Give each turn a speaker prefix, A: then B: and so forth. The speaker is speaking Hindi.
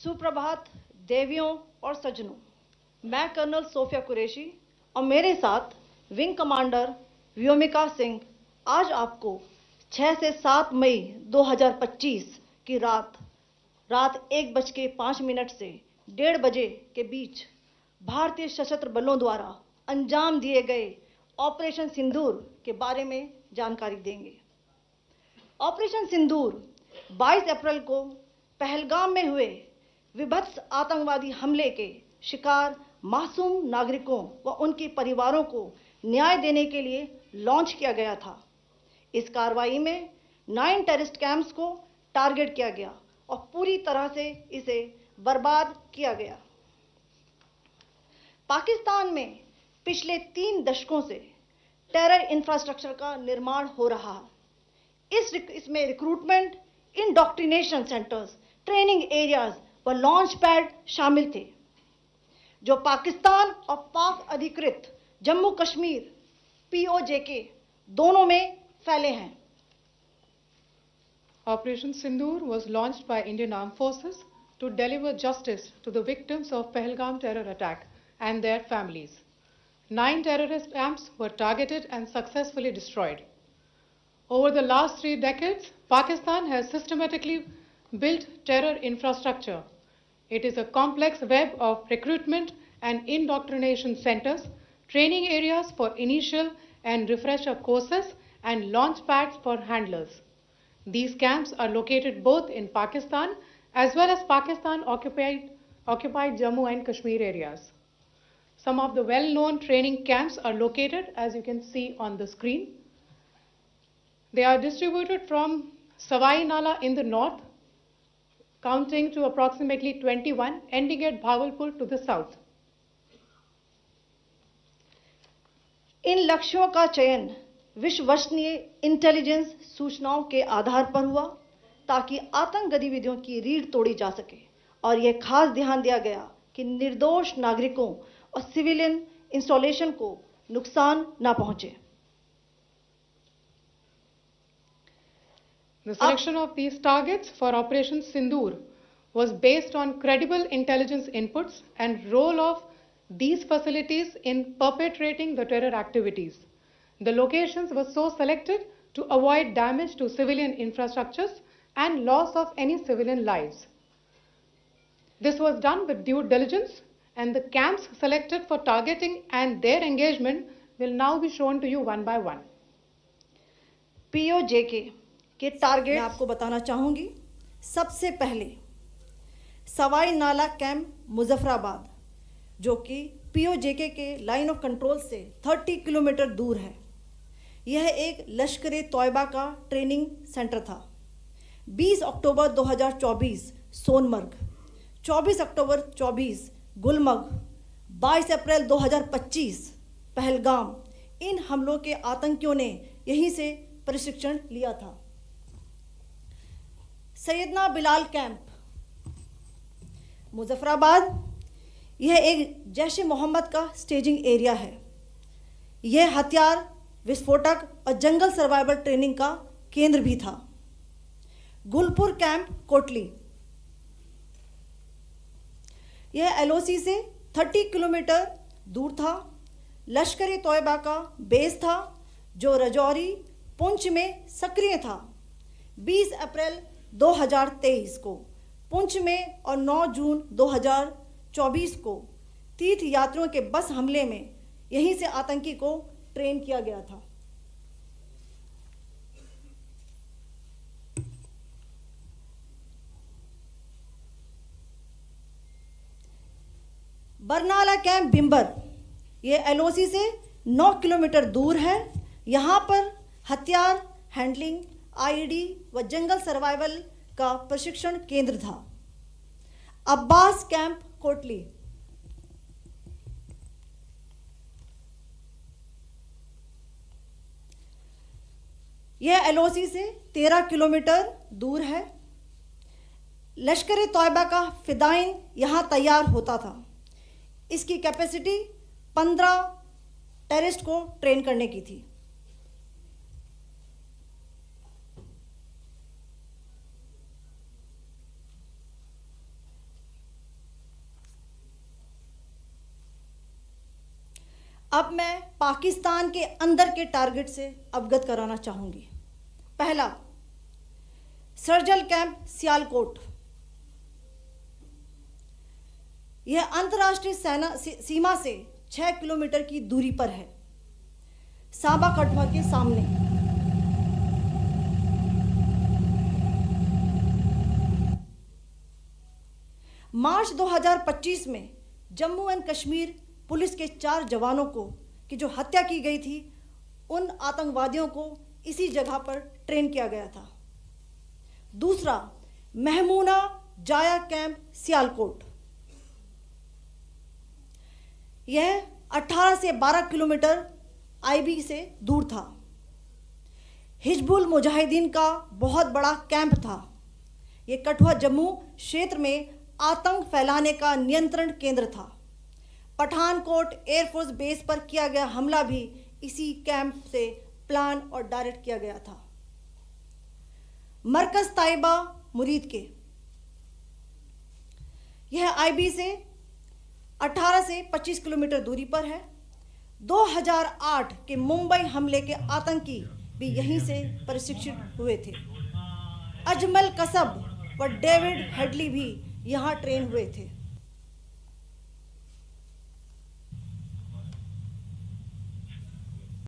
A: सुप्रभात देवियों और सज्जनों, मैं कर्नल सोफिया कुरैशी और मेरे साथ विंग कमांडर व्योमिका सिंह आज आपको 6 से 7 मई 2025 की रात 1:05 से 1:30 बजे के बीच भारतीय सशस्त्र बलों द्वारा अंजाम दिए गए ऑपरेशन सिंदूर के बारे में जानकारी देंगे। ऑपरेशन सिंदूर 22 अप्रैल को पहलगाम में हुए विभत्स आतंकवादी हमले के शिकार मासूम नागरिकों व उनके परिवारों को न्याय देने के लिए लॉन्च किया गया था। इस कार्रवाई में 9 टेररिस्ट कैंप्स को टारगेट किया गया और पूरी तरह से इसे बर्बाद किया गया। पाकिस्तान में पिछले 3 दशकों से टेरर इंफ्रास्ट्रक्चर का निर्माण हो रहा है। इसमें recruitment, indoctrination centres, training areas व लॉन्च पैड शामिल थे, जो पाकिस्तान और पाक अधिकृत जम्मू कश्मीर POJK दोनों में फैले हैं।
B: Operation Sindoor was launched by Indian Armed Forces to deliver justice to the victims of Pahalgam terror attack and their families. 9 terrorist camps were targeted and successfully destroyed. Over the last 3 decades, Pakistan has systematically built terror infrastructure. It is a complex web of recruitment and indoctrination centers, training areas for initial and refresher courses, and launch pads for handlers. These camps are located both in Pakistan as well as Pakistan occupied Jammu and Kashmir areas. Some of the well-known training camps are located, as you can see on the screen. They are distributed from Savai Nala in the north, counting to approximately 21, ending at Bhagalpur to the south.
A: इन लक्ष्यों का चयन विश्वसनीय इंटेलिजेंस सूचनाओं के आधार पर हुआ ताकि आतंक गतिविधियों की रीढ़ तोड़ी जा सके, और यह खास ध्यान दिया गया कि निर्दोष नागरिकों और सिविलियन इंस्टॉलेशन को नुकसान न पहुंचे।
B: The selection of these targets for Operation Sindoor was based on credible intelligence inputs and role of these facilities in perpetrating the terror activities. The locations were so selected to avoid damage to civilian infrastructures and loss of any civilian lives. This was done with due diligence, and the camps selected for targeting and their engagement will now be shown to you one by one.
A: POJK के टारगेट मैं आपको बताना चाहूंगी। सबसे पहले सवाई नाला कैंप मुजफ्फराबाद, जो कि POJK के लाइन ऑफ कंट्रोल से 30 किलोमीटर दूर है। यह एक लश्कर तोयबा का ट्रेनिंग सेंटर था। 20 अक्टूबर 2024 सोनमर्ग, 24 अक्टूबर 24 गुलमर्ग, 22 अप्रैल 2025 पहलगाम, इन हमलों के आतंकियों ने यहीं से प्रशिक्षण लिया था। सैयदना बिलाल कैंप मुजफ्फराबाद, यह एक जैश ए मोहम्मद का स्टेजिंग एरिया है। यह हथियार, विस्फोटक और जंगल सर्वाइवल ट्रेनिंग का केंद्र भी था। गुलपुर कैंप कोटली, यह LOC से 30 किलोमीटर दूर था। लश्कर तोयबा का बेस था, जो रजौरी पुंछ में सक्रिय था। 20 अप्रैल 2023 को पुंछ में और 9 जून 2024 को तीर्थ यात्रियों के बस हमले में यहीं से आतंकी को ट्रेन किया गया था। बरनाला कैंप बिंबर, यह LOC से 9 किलोमीटर दूर है। यहाँ पर हथियार, हैंडलिंग, IED व जंगल सर्वाइवल का प्रशिक्षण केंद्र था। अब्बास कैंप कोटली, यह LOC से 13 किलोमीटर दूर है। लश्कर तोयबा का फिदाइन यहाँ तैयार होता था। इसकी कैपेसिटी 15 टेररिस्ट को ट्रेन करने की थी। अब मैं पाकिस्तान के अंदर के टारगेट से अवगत कराना चाहूँगी। पहला, सर्जिकल कैंप सियालकोट। यह अंतर्राष्ट्रीय सीमा से 6 किलोमीटर की दूरी पर है, सांबा कठुआ के सामने। मार्च 2025 में जम्मू एंड कश्मीर पुलिस के 4 जवानों की जो हत्या की गई थी, उन आतंकवादियों को इसी जगह पर ट्रेन किया गया था। दूसरा, महमूना जाया कैंप सियालकोट। यह 18 से 12 किलोमीटर आईबी से दूर था। हिजबुल मुजाहिदीन का बहुत बड़ा कैंप था। यह कठुआ जम्मू क्षेत्र में आतंक फैलाने का नियंत्रण केंद्र था। पठानकोट एयरफोर्स बेस पर किया गया हमला भी इसी कैंप से प्लान और डायरेक्ट किया गया था। मरकज ताइबा मुरीद के, यह आईबी से 18 से 25 किलोमीटर दूरी पर है। 2008 के मुंबई हमले के आतंकी भी यहीं से प्रशिक्षित हुए थे। अजमल कसब व डेविड हेडली भी यहाँ ट्रेन हुए थे।